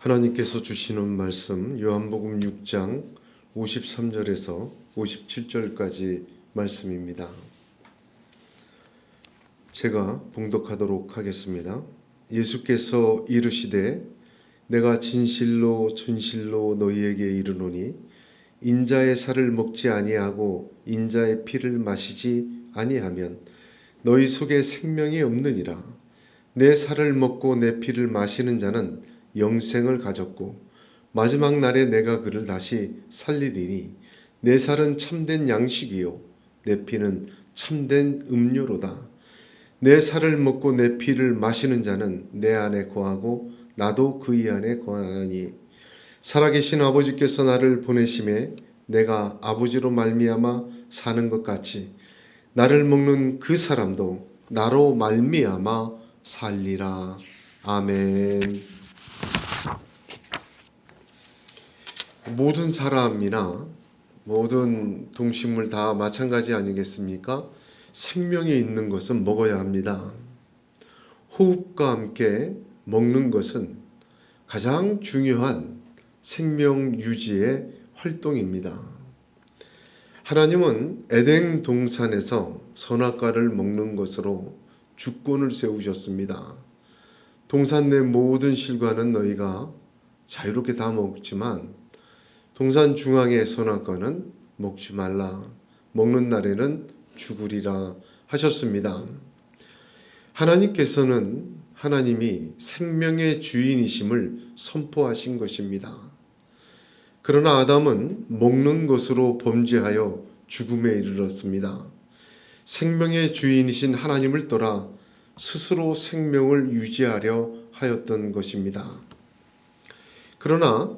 하나님께서 주시는 말씀 요한복음 6장 53절에서 57절까지 말씀입니다. 제가 봉독하도록 하겠습니다. 예수께서 이르시되 내가 진실로 진실로 너희에게 이르노니 인자의 살을 먹지 아니하고 인자의 피를 마시지 아니하면 너희 속에 생명이 없느니라. 내 살을 먹고 내 피를 마시는 자는 영생을 가졌고 마지막 날에 내가 그를 다시 살리리니 내 살은 참된 양식이요 내 피는 참된 음료로다. 내 살을 먹고 내 피를 마시는 자는 내 안에 거하고 나도 그의 안에 거하나니 살아계신 아버지께서 나를 보내심에 내가 아버지로 말미암아 사는 것 같이 나를 먹는 그 사람도 나로 말미암아 살리라. 아멘. 모든 사람이나 모든 동식물 다 마찬가지 아니겠습니까? 생명이 있는 것은 먹어야 합니다. 호흡과 함께 먹는 것은 가장 중요한 생명 유지의 활동입니다. 하나님은 에덴 동산에서 선악과를 먹는 것으로 주권을 세우셨습니다. 동산 내 모든 실과는 너희가 자유롭게 다 먹지만 동산 중앙의 선악과는 먹지 말라. 먹는 날에는 죽으리라 하셨습니다. 하나님께서는 하나님이 생명의 주인이심을 선포하신 것입니다. 그러나 아담은 먹는 것으로 범죄하여 죽음에 이르렀습니다. 생명의 주인이신 하나님을 떠나 스스로 생명을 유지하려 하였던 것입니다. 그러나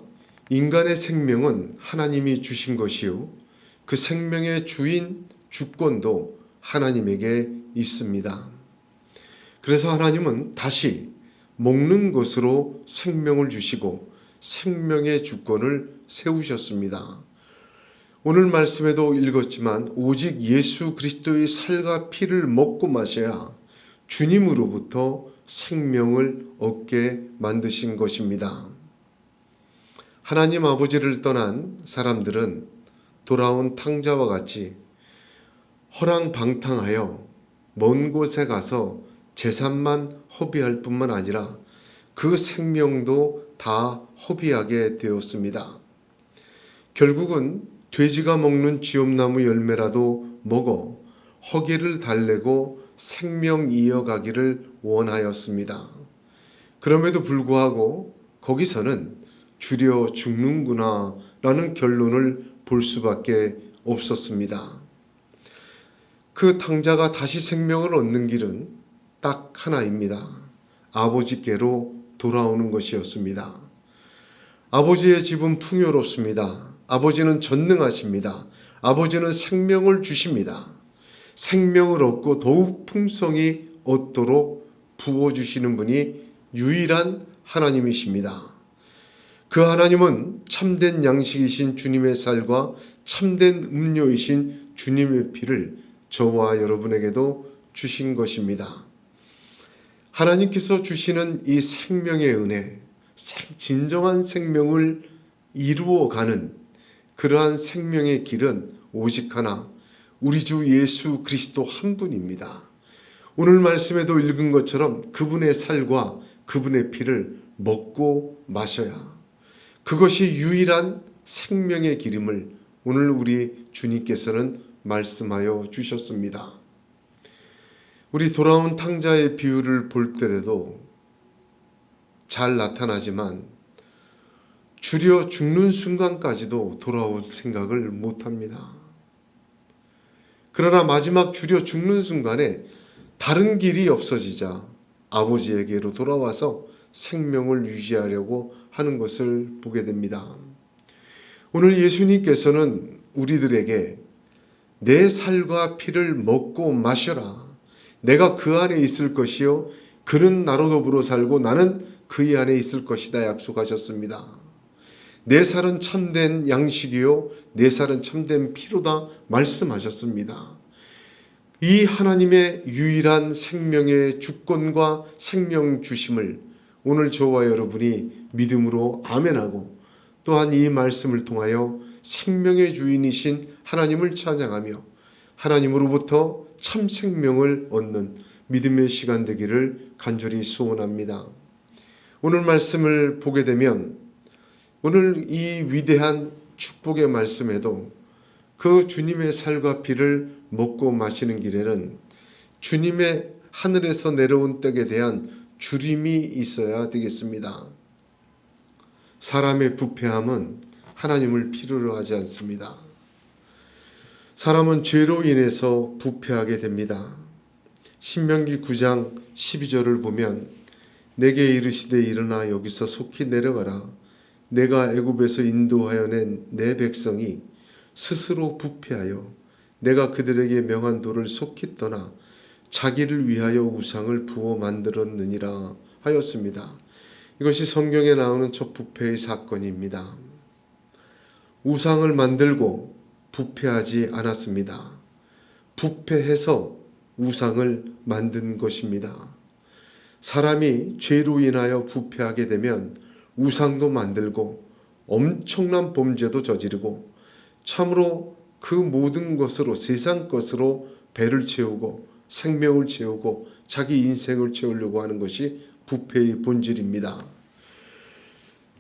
인간의 생명은 하나님이 주신 것이요 그 생명의 주인 주권도 하나님에게 있습니다. 그래서 하나님은 다시 먹는 것으로 생명을 주시고 생명의 주권을 세우셨습니다. 오늘 말씀에도 읽었지만 오직 예수 그리스도의 살과 피를 먹고 마셔야 주님으로부터 생명을 얻게 만드신 것입니다. 하나님 아버지를 떠난 사람들은 돌아온 탕자와 같이 허랑방탕하여 먼 곳에 가서 재산만 허비할 뿐만 아니라 그 생명도 다 허비하게 되었습니다. 결국은 돼지가 먹는 쥐엄나무 열매라도 먹어 허기를 달래고 생명 이어가기를 원하였습니다. 그럼에도 불구하고 거기서는 줄여 죽는구나 라는 결론을 볼 수밖에 없었습니다. 그 탕자가 다시 생명을 얻는 길은 딱 하나입니다. 아버지께로 돌아오는 것이었습니다. 아버지의 집은 풍요롭습니다. 아버지는 전능하십니다. 아버지는 생명을 주십니다. 생명을 얻고 더욱 풍성히 얻도록 부어주시는 분이 유일한 하나님이십니다. 그 하나님은 참된 양식이신 주님의 살과 참된 음료이신 주님의 피를 저와 여러분에게도 주신 것입니다. 하나님께서 주시는 이 생명의 은혜, 진정한 생명을 이루어가는 그러한 생명의 길은 오직 하나, 우리 주 예수 그리스도 한 분입니다. 오늘 말씀에도 읽은 것처럼 그분의 살과 그분의 피를 먹고 마셔야 그것이 유일한 생명의 길임을 오늘 우리 주님께서는 말씀하여 주셨습니다. 우리 돌아온 탕자의 비유를 볼 때라도 잘 나타나지만 줄여 죽는 순간까지도 돌아올 생각을 못합니다. 그러나 마지막 줄여 죽는 순간에 다른 길이 없어지자 아버지에게로 돌아와서 생명을 유지하려고 하는 것을 보게 됩니다. 오늘 예수님께서는 우리들에게 내 살과 피를 먹고 마셔라. 내가 그 안에 있을 것이요 그는 나로 더불어 살고 나는 그의 안에 있을 것이다 약속하셨습니다. 내 살은 참된 양식이요 내 살은 참된 피로다 말씀하셨습니다. 이 하나님의 유일한 생명의 주권과 생명 주심을 오늘 저와 여러분이 믿음으로 아멘하고 또한 이 말씀을 통하여 생명의 주인이신 하나님을 찬양하며 하나님으로부터 참 생명을 얻는 믿음의 시간 되기를 간절히 소원합니다. 오늘 말씀을 보게 되면 오늘 이 위대한 축복의 말씀에도 그 주님의 살과 피를 먹고 마시는 길에는 주님의 하늘에서 내려온 떡에 대한 주림이 있어야 되겠습니다. 사람의 부패함은 하나님을 필요로 하지 않습니다. 사람은 죄로 인해서 부패하게 됩니다. 신명기 9장 12절을 보면 내게 이르시되 일어나 여기서 속히 내려가라. 내가 애굽에서 인도하여 낸 내 백성이 스스로 부패하여 내가 그들에게 명한 도를 속히 떠나 자기를 위하여 우상을 부어 만들었느니라 하였습니다. 이것이 성경에 나오는 첫 부패의 사건입니다. 우상을 만들고 부패하지 않았습니다. 부패해서 우상을 만든 것입니다. 사람이 죄로 인하여 부패하게 되면 우상도 만들고 엄청난 범죄도 저지르고 참으로 그 모든 것으로 세상 것으로 배를 채우고 생명을 채우고 자기 인생을 채우려고 하는 것이 부패의 본질입니다.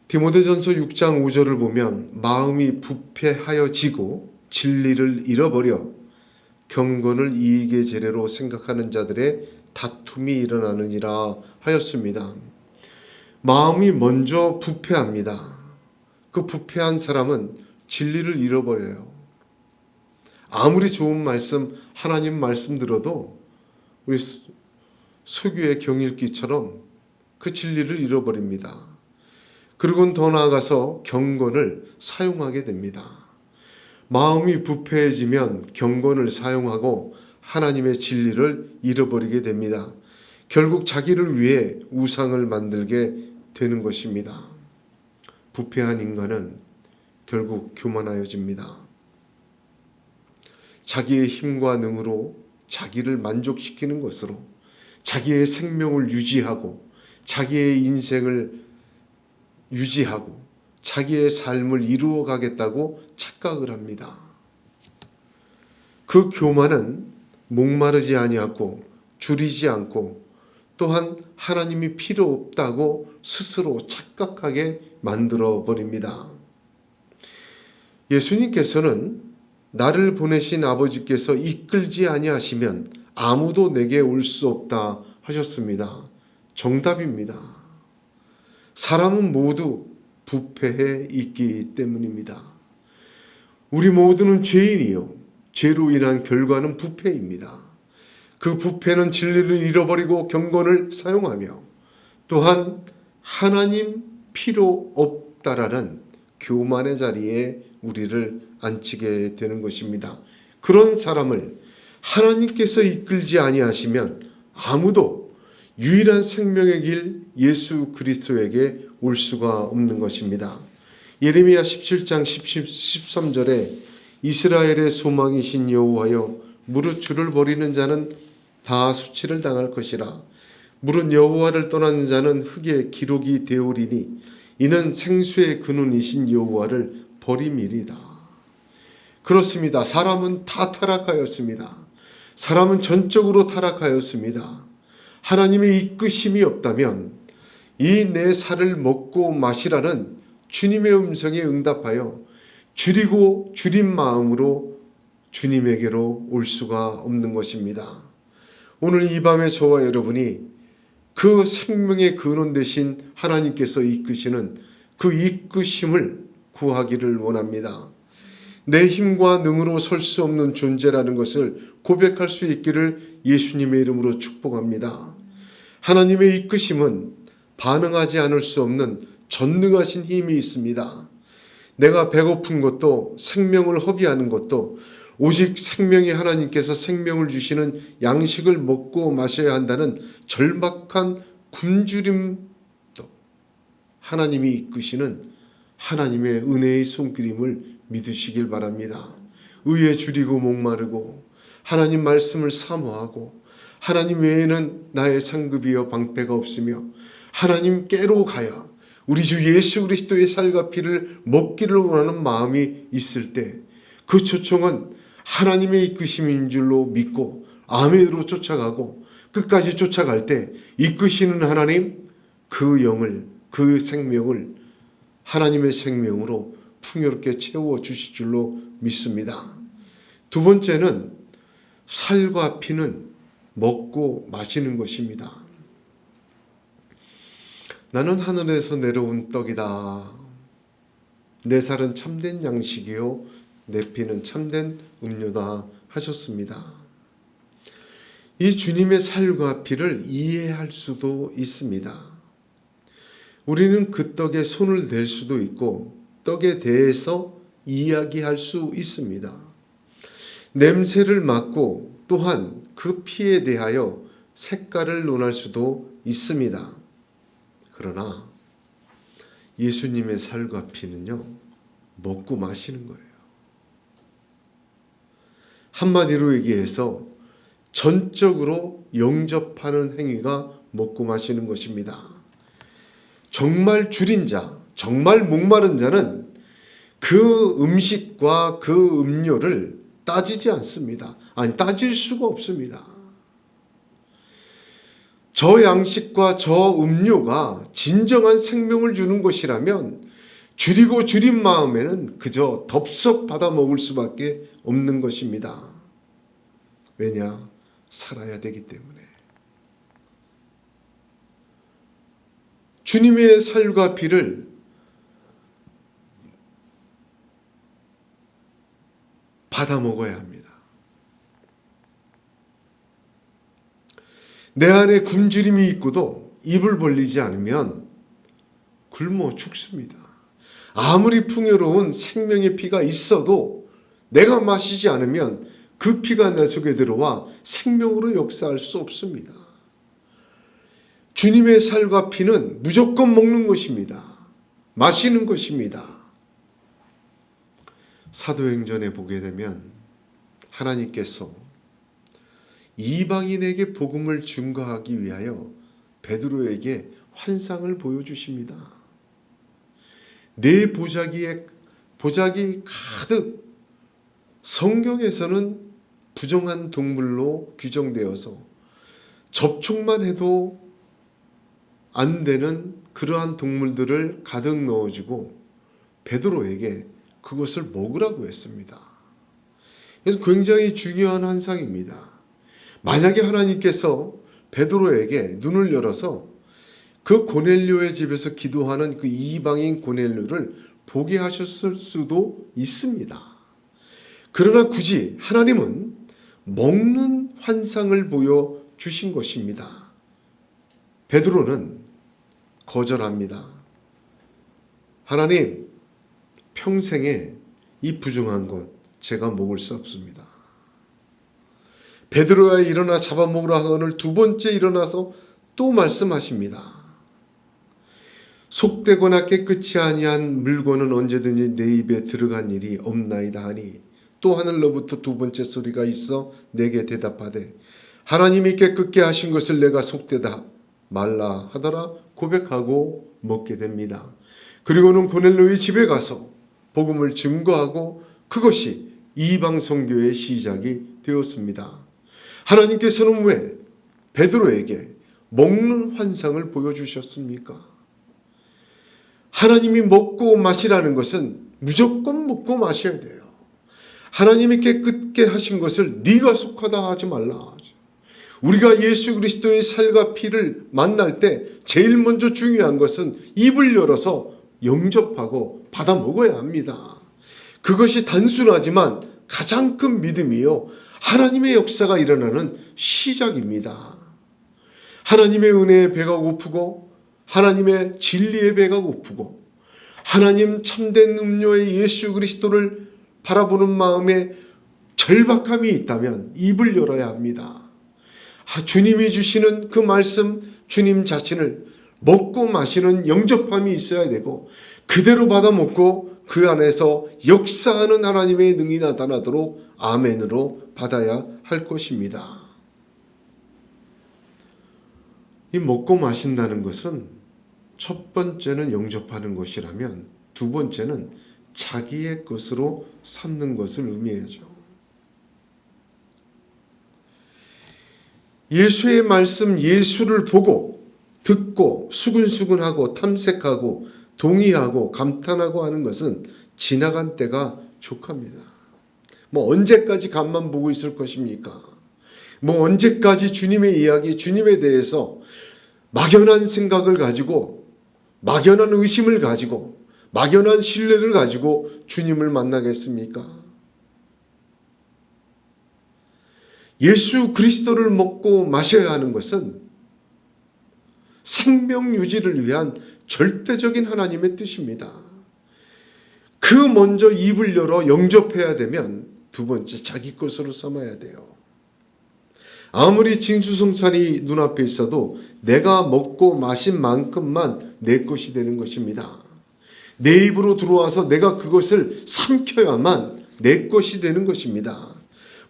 디모데전서 6장 5절을 보면 마음이 부패하여지고 진리를 잃어버려 경건을 이익의 재래로 생각하는 자들의 다툼이 일어나느니라 하였습니다. 마음이 먼저 부패합니다. 그 부패한 사람은 진리를 잃어버려요. 아무리 좋은 말씀, 하나님 말씀 들어도 우리 수규의 경읽기처럼 그 진리를 잃어버립니다. 그리고는 더 나아가서 경건을 사용하게 됩니다. 마음이 부패해지면 경건을 사용하고 하나님의 진리를 잃어버리게 됩니다. 결국 자기를 위해 우상을 만들게 되는 것입니다. 부패한 인간은 결국 교만하여집니다. 자기의 힘과 능으로 자기를 만족시키는 것으로 자기의 생명을 유지하고 자기의 인생을 유지하고 자기의 삶을 이루어 가겠다고 착각을 합니다. 그 교만은 목마르지 아니하고 줄이지 않고 또한 하나님이 필요 없다고 스스로 착각하게 만들어 버립니다. 예수님께서는 나를 보내신 아버지께서 이끌지 아니하시면 아무도 내게 올 수 없다 하셨습니다. 정답입니다. 사람은 모두 부패해 있기 때문입니다. 우리 모두는 죄인이요. 죄로 인한 결과는 부패입니다. 그 부패는 진리를 잃어버리고 경건을 사용하며 또한 하나님 필요 없다라는 교만의 자리에 우리를 앉히게 되는 것입니다. 그런 사람을 하나님께서 이끌지 아니하시면 아무도 유일한 생명의 길 예수 그리스도에게 올 수가 없는 것입니다. 예레미야 17장 13절에 이스라엘의 소망이신 여호와여 무릇 주를 버리는 자는 다 수치를 당할 것이라. 무릇 여호와를 떠나는 자는 흙의 기록이 되오리니 이는 생수의 근원이신 여호와를 버림이리다. 그렇습니다. 사람은 다 타락하였습니다. 사람은 전적으로 타락하였습니다. 하나님의 이끄심이 없다면 이 내 살을 먹고 마시라는 주님의 음성에 응답하여 줄이고 줄인 마음으로 주님에게로 올 수가 없는 것입니다. 오늘 이 밤에 저와 여러분이 그 생명의 근원 되신 하나님께서 이끄시는 그 이끄심을 구하기를 원합니다. 내 힘과 능으로 설 수 없는 존재라는 것을 고백할 수 있기를 예수님의 이름으로 축복합니다. 하나님의 이끄심은 반응하지 않을 수 없는 전능하신 힘이 있습니다. 내가 배고픈 것도 생명을 허비하는 것도 오직 생명의 하나님께서 생명을 주시는 양식을 먹고 마셔야 한다는 절박한 굶주림도 하나님이 이끄시는 하나님의 은혜의 손길임을 믿으시길 바랍니다. 의에 줄이고 목마르고 하나님 말씀을 사모하고 하나님 외에는 나의 상급이여 방패가 없으며 하나님께로 가야 우리 주 예수 그리스도의 살과 피를 먹기를 원하는 마음이 있을 때 그 초청은 하나님의 이끄심인 줄로 믿고 아멘으로 쫓아가고 끝까지 쫓아갈 때 이끄시는 하나님, 그 영을, 그 생명을 하나님의 생명으로 풍요롭게 채워 주실 줄로 믿습니다. 두 번째는 살과 피는 먹고 마시는 것입니다. 나는 하늘에서 내려온 떡이다. 내 살은 참된 양식이요 내 피는 참된 음료다 하셨습니다. 이 주님의 살과 피를 이해할 수도 있습니다. 우리는 그 떡에 손을 댈 수도 있고 떡에 대해서 이야기할 수 있습니다. 냄새를 맡고 또한 그 피에 대하여 색깔을 논할 수도 있습니다. 그러나 예수님의 살과 피는요, 먹고 마시는 거예요. 한마디로 얘기해서 전적으로 영접하는 행위가 먹고 마시는 것입니다. 정말 줄인 자, 정말 목마른 자는 그 음식과 그 음료를 따지지 않습니다. 아니, 따질 수가 없습니다. 저 양식과 저 음료가 진정한 생명을 주는 것이라면 줄이고 줄인 마음에는 그저 덥석 받아 먹을 수밖에 없는 것입니다. 왜냐? 살아야 되기 때문에. 주님의 살과 피를 받아 먹어야 합니다. 내 안에 굶주림이 있고도 입을 벌리지 않으면 굶어 죽습니다. 아무리 풍요로운 생명의 피가 있어도 내가 마시지 않으면 그 피가 내 속에 들어와 생명으로 역사할 수 없습니다. 주님의 살과 피는 무조건 먹는 것입니다. 마시는 것입니다. 사도행전에 보게 되면 하나님께서 이방인에게 복음을 증거하기 위하여 베드로에게 환상을 보여주십니다. 네 보자기 가득. 성경에서는 부정한 동물로 규정되어서 접촉만 해도 안 되는 그러한 동물들을 가득 넣어주고 베드로에게 그것을 먹으라고 했습니다. 그래서 굉장히 중요한 환상입니다. 만약에 하나님께서 베드로에게 눈을 열어서 그 고넬료의 집에서 기도하는 그 이방인 고넬료를 보게 하셨을 수도 있습니다. 그러나 굳이 하나님은 먹는 환상을 보여주신 것입니다. 베드로는 거절합니다. 하나님, 평생에 이 부정한 것 제가 먹을 수 없습니다. 베드로야 일어나 잡아먹으라 하거늘 두 번째 일어나서 또 말씀하십니다. 속되거나 깨끗이 아니한 물건은 언제든지 내 입에 들어간 일이 없나이다 하니 또 하늘로부터 두 번째 소리가 있어 내게 대답하되 하나님이 깨끗게 하신 것을 내가 속되다 말라 하더라 고백하고 먹게 됩니다. 그리고는 고넬료의 집에 가서 복음을 증거하고 그것이 이방 선교의 시작이 되었습니다. 하나님께서는 왜 베드로에게 먹는 환상을 보여주셨습니까? 하나님이 먹고 마시라는 것은 무조건 먹고 마셔야 돼요. 하나님이 깨끗게 하신 것을 네가 속하다 하지 말라. 우리가 예수 그리스도의 살과 피를 만날 때 제일 먼저 중요한 것은 입을 열어서 영접하고 받아 먹어야 합니다. 그것이 단순하지만 가장 큰 믿음이요 하나님의 역사가 일어나는 시작입니다. 하나님의 은혜의 배가 고프고 하나님의 진리의 배가 고프고 하나님 참된 음료의 예수 그리스도를 바라보는 마음에 절박함이 있다면 입을 열어야 합니다. 주님이 주시는 그 말씀, 주님 자신을 먹고 마시는 영접함이 있어야 되고 그대로 받아 먹고 그 안에서 역사하는 하나님의 능이 나타나도록 아멘으로 받아야 할 것입니다. 이 먹고 마신다는 것은 첫 번째는 영접하는 것이라면 두 번째는 자기의 것으로 삼는 것을 의미하죠. 예수의 말씀, 예수를 보고 듣고 수근수근하고 탐색하고 동의하고 감탄하고 하는 것은 지나간 때가 족합니다. 뭐 언제까지 간만 보고 있을 것입니까? 뭐 언제까지 주님의 이야기, 주님에 대해서 막연한 생각을 가지고 막연한 의심을 가지고 막연한 신뢰를 가지고 주님을 만나겠습니까? 예수 그리스도를 먹고 마셔야 하는 것은 생명 유지를 위한 절대적인 하나님의 뜻입니다. 그 먼저 입을 열어 영접해야 되면 두 번째 자기 것으로 삼아야 돼요. 아무리 진수성찬이 눈앞에 있어도 내가 먹고 마신 만큼만 내 것이 되는 것입니다. 내 입으로 들어와서 내가 그것을 삼켜야만 내 것이 되는 것입니다.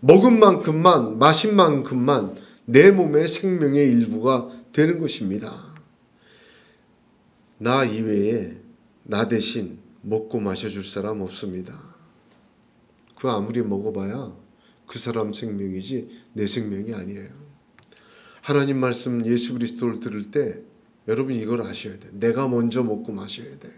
먹은 만큼만, 마신 만큼만 내 몸의 생명의 일부가 되는 것입니다. 나 이외에 나 대신 먹고 마셔줄 사람 없습니다. 그 아무리 먹어봐야 그 사람 생명이지 내 생명이 아니에요. 하나님 말씀 예수 그리스도를 들을 때 여러분 이걸 아셔야 돼요. 내가 먼저 먹고 마셔야 돼요.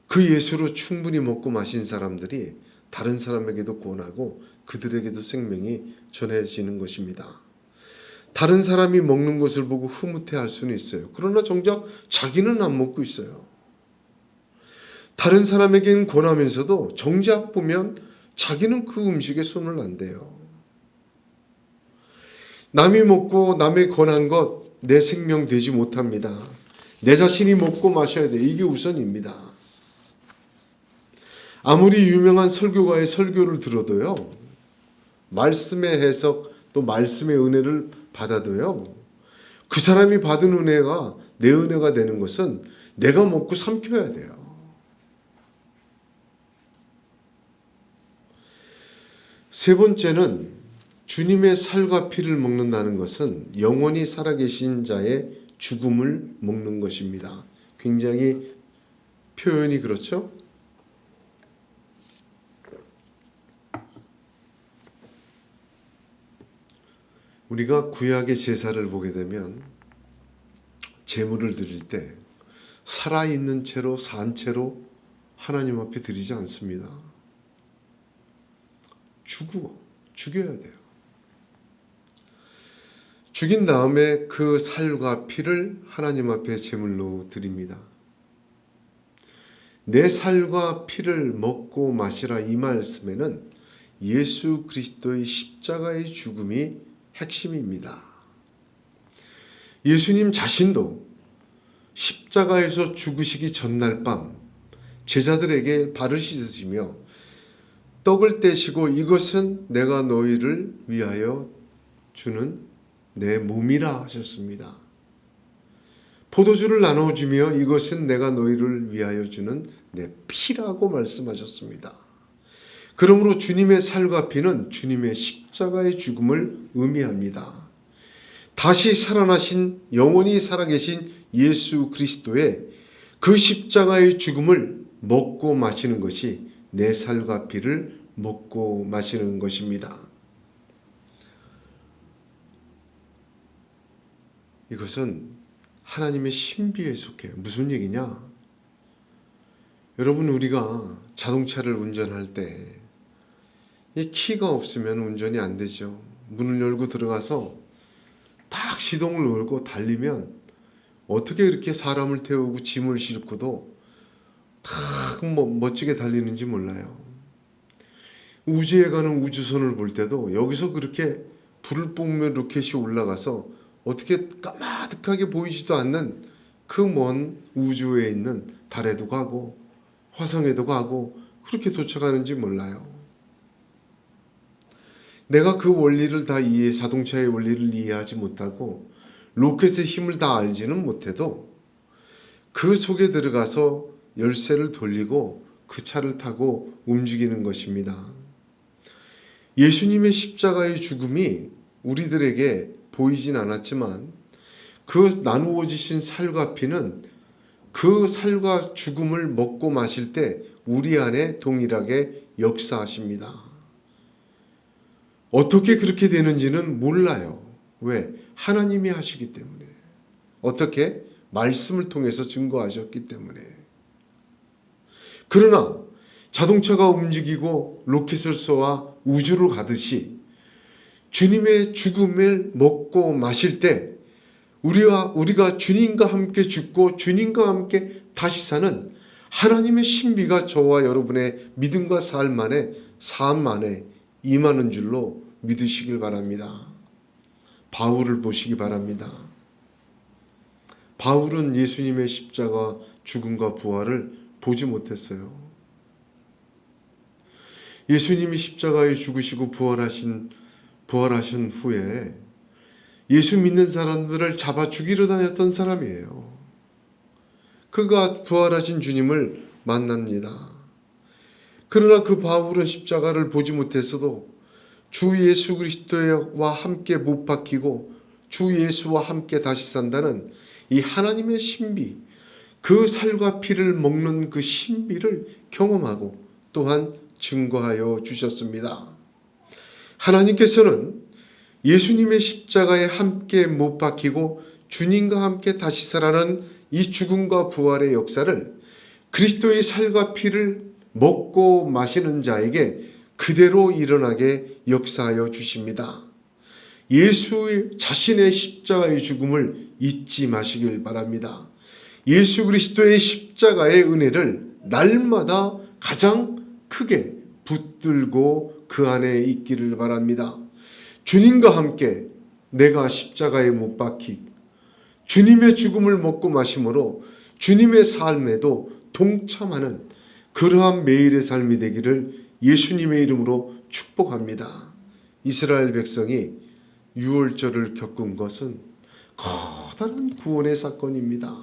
그 예수로 충분히 먹고 마신 사람들이 다른 사람에게도 권하고 그들에게도 생명이 전해지는 것입니다. 다른 사람이 먹는 것을 보고 흐뭇해할 수는 있어요. 그러나 정작 자기는 안 먹고 있어요. 다른 사람에게는 권하면서도 정작 보면 자기는 그 음식에 손을 안 대요. 남이 먹고 남의 권한 것 내 생명 되지 못합니다. 내 자신이 먹고 마셔야 돼. 이게 우선입니다. 아무리 유명한 설교가의 설교를 들어도요. 말씀의 해석 또 말씀의 은혜를 받아도요. 그 사람이 받은 은혜가 내 은혜가 되는 것은 내가 먹고 삼켜야 돼요. 세 번째는 주님의 살과 피를 먹는다는 것은 영원히 살아계신 자의 죽음을 먹는 것입니다. 굉장히 표현이 그렇죠? 우리가 구약의 제사를 보게 되면 제물을 드릴 때 살아있는 채로 산 채로 하나님 앞에 드리지 않습니다. 죽여야 돼요. 죽인 다음에 그 살과 피를 하나님 앞에 제물로 드립니다. 내 살과 피를 먹고 마시라 이 말씀에는 예수 그리스도의 십자가의 죽음이 핵심입니다. 예수님 자신도 십자가에서 죽으시기 전날 밤 제자들에게 발을 씻으시며 떡을 떼시고 이것은 내가 너희를 위하여 주는 내 몸이라 하셨습니다. 포도주를 나눠주며 이것은 내가 너희를 위하여 주는 내 피라고 말씀하셨습니다. 그러므로 주님의 살과 피는 주님의 십자가의 죽음을 의미합니다. 다시 살아나신 영원히 살아계신 예수 그리스도의 그 십자가의 죽음을 먹고 마시는 것이 내 살과 피를 먹고 마시는 것입니다. 이것은 하나님의 신비에 속해요. 무슨 얘기냐? 여러분 우리가 자동차를 운전할 때 이 키가 없으면 운전이 안 되죠. 문을 열고 들어가서 딱 시동을 걸고 달리면 어떻게 이렇게 사람을 태우고 짐을 싣고도 딱 멋지게 달리는지 몰라요. 우주에 가는 우주선을 볼 때도 여기서 그렇게 불을 뿜으며 로켓이 올라가서 어떻게 까마득하게 보이지도 않는 그 먼 우주에 있는 달에도 가고 화성에도 가고 그렇게 도착하는지 몰라요. 내가 그 원리를 다 자동차의 원리를 이해하지 못하고 로켓의 힘을 다 알지는 못해도 그 속에 들어가서 열쇠를 돌리고 그 차를 타고 움직이는 것입니다. 예수님의 십자가의 죽음이 우리들에게 보이진 않았지만 그 나누어지신 살과 피는 그 살과 죽음을 먹고 마실 때 우리 안에 동일하게 역사하십니다. 어떻게 그렇게 되는지는 몰라요. 왜? 하나님이 하시기 때문에. 어떻게? 말씀을 통해서 증거하셨기 때문에. 그러나 자동차가 움직이고 로켓을 쏘아 우주를 가듯이 주님의 죽음을 먹고 마실 때 우리가 주님과 함께 죽고 주님과 함께 다시 사는 하나님의 신비가 저와 여러분의 믿음과 삶 안에 임하는 줄로 믿으시길 바랍니다. 바울을 보시기 바랍니다. 바울은 예수님의 십자가 죽음과 부활을 보지 못했어요. 예수님이 십자가에 죽으시고 부활하신 후에 예수 믿는 사람들을 잡아 죽이러 다녔던 사람이에요. 그가 부활하신 주님을 만납니다. 그러나 그 바울은 십자가를 보지 못했어도 주 예수 그리스도와 함께 못 박히고 주 예수와 함께 다시 산다는 이 하나님의 신비, 그 살과 피를 먹는 그 신비를 경험하고 또한 증거하여 주셨습니다. 하나님께서는 예수님의 십자가에 함께 못 박히고 주님과 함께 다시 살아나는 이 죽음과 부활의 역사를 그리스도의 살과 피를 먹고 마시는 자에게 그대로 일어나게 역사하여 주십니다. 예수 자신의 십자가의 죽음을 잊지 마시길 바랍니다. 예수 그리스도의 십자가의 은혜를 날마다 가장 크게 붙들고 그 안에 있기를 바랍니다. 주님과 함께 내가 십자가에 못 박히 주님의 죽음을 먹고 마심으로 주님의 삶에도 동참하는 그러한 매일의 삶이 되기를 예수님의 이름으로 축복합니다. 이스라엘 백성이 유월절을 겪은 것은 커다란 구원의 사건입니다.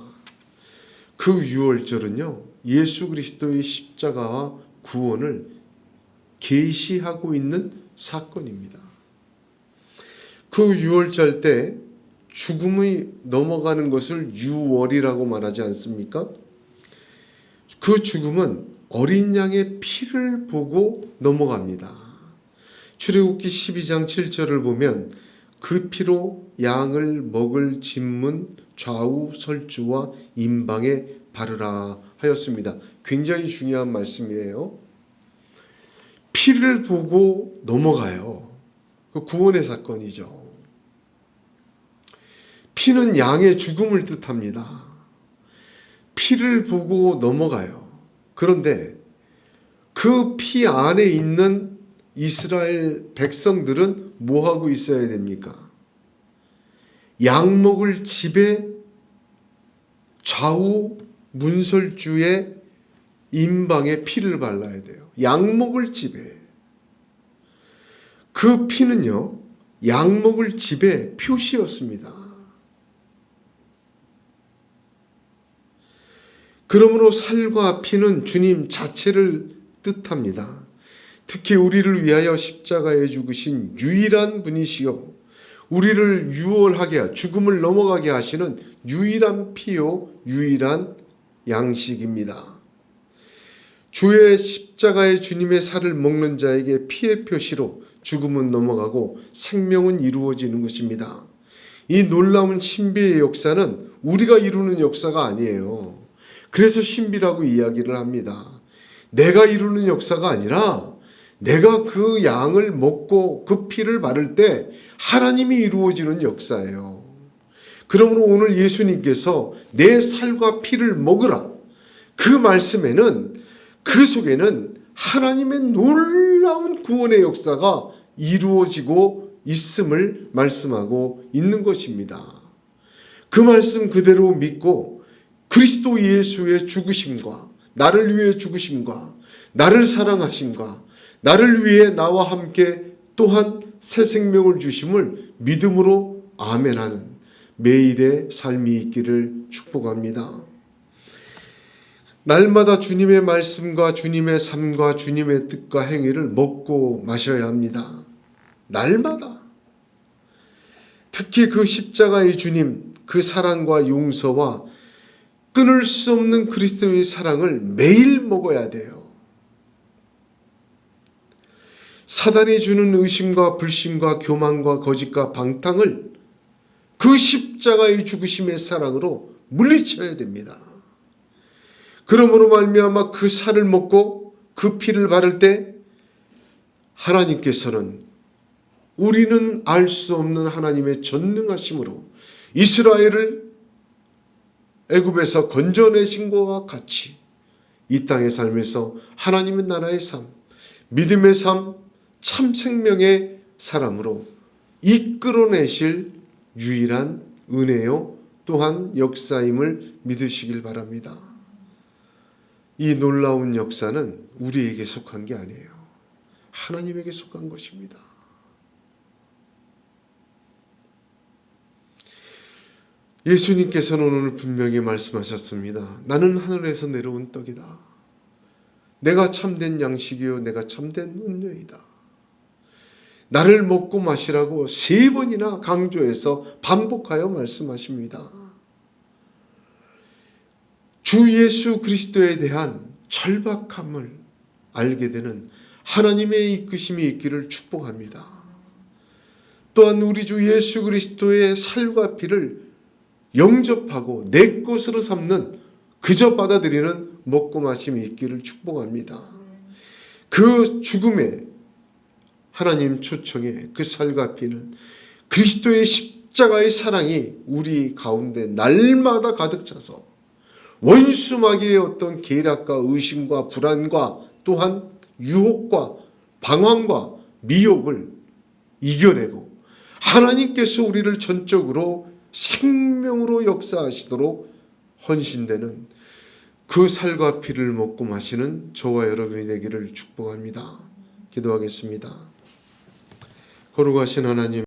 그 유월절은요, 예수 그리스도의 십자가와 구원을 계시하고 있는 사건입니다. 그 유월절 때 죽음이 넘어가는 것을 유월이라고 말하지 않습니까? 그 죽음은 어린 양의 피를 보고 넘어갑니다. 출애굽기 12장 7절을 보면 그 피로 양을 먹을 진문 좌우 설주와 임방에 바르라 하였습니다. 굉장히 중요한 말씀이에요. 피를 보고 넘어가요. 그 구원의 사건이죠. 피는 양의 죽음을 뜻합니다. 피를 보고 넘어가요. 그런데 그 피 안에 있는 이스라엘 백성들은 뭐 하고 있어야 됩니까? 양 먹을 집에 좌우 문설주의 임방에 피를 발라야 돼요. 양 먹을 집에. 그 피는요, 양 먹을 집의 표시였습니다. 그러므로 살과 피는 주님 자체를 뜻합니다. 특히 우리를 위하여 십자가에 죽으신 유일한 분이시요 우리를 유월하게 죽음을 넘어가게 하시는 유일한 피요 유일한 양식입니다. 주의 십자가의 주님의 살을 먹는 자에게 피의 표시로 죽음은 넘어가고 생명은 이루어지는 것입니다. 이 놀라운 신비의 역사는 우리가 이루는 역사가 아니에요. 그래서 신비라고 이야기를 합니다. 내가 이루는 역사가 아니라 내가 그 양을 먹고 그 피를 바를 때 하나님이 이루어지는 역사예요. 그러므로 오늘 예수님께서 내 살과 피를 먹으라. 그 말씀에는 그 속에는 하나님의 놀라운 구원의 역사가 이루어지고 있음을 말씀하고 있는 것입니다. 그 말씀 그대로 믿고 그리스도 예수의 죽으심과 나를 위해 죽으심과 나를 사랑하심과 나를 위해 나와 함께 또한 새 생명을 주심을 믿음으로 아멘하는 매일의 삶이 있기를 축복합니다. 날마다 주님의 말씀과 주님의 삶과 주님의 뜻과 행위를 먹고 마셔야 합니다. 날마다. 특히 그 십자가의 주님, 그 사랑과 용서와 끊을 수 없는 그리스도의 사랑을 매일 먹어야 돼요. 사단이 주는 의심과 불신과 교만과 거짓과 방탕을 그 십자가의 죽으심의 사랑으로 물리쳐야 됩니다. 그러므로 말미암아 그 살을 먹고 그 피를 바를 때 하나님께서는 우리는 알 수 없는 하나님의 전능하심으로 이스라엘을 애굽에서 건져내신 것과 같이 이 땅의 삶에서 하나님의 나라의 삶, 믿음의 삶, 참 생명의 사람으로 이끌어내실 유일한 은혜요 또한 역사임을 믿으시길 바랍니다. 이 놀라운 역사는 우리에게 속한 게 아니에요. 하나님에게 속한 것입니다. 예수님께서는 오늘 분명히 말씀하셨습니다. 나는 하늘에서 내려온 떡이다. 내가 참된 양식이요 내가 참된 음료이다. 나를 먹고 마시라고 3번이나 강조해서 반복하여 말씀하십니다. 주 예수 그리스도에 대한 절박함을 알게 되는 하나님의 이끄심이 있기를 축복합니다. 또한 우리 주 예수 그리스도의 살과 피를 영접하고 내 것으로 삼는 그저 받아들이는 먹고 마심이 있기를 축복합니다. 그 죽음에 하나님 초청에 그 살과 피는 그리스도의 십자가의 사랑이 우리 가운데 날마다 가득 차서 원수 마귀의 어떤 계략과 의심과 불안과 또한 유혹과 방황과 미혹을 이겨내고 하나님께서 우리를 전적으로 생명으로 역사하시도록 헌신되는 그 살과 피를 먹고 마시는 저와 여러분이 되기를 축복합니다. 기도하겠습니다. 거룩하신 하나님,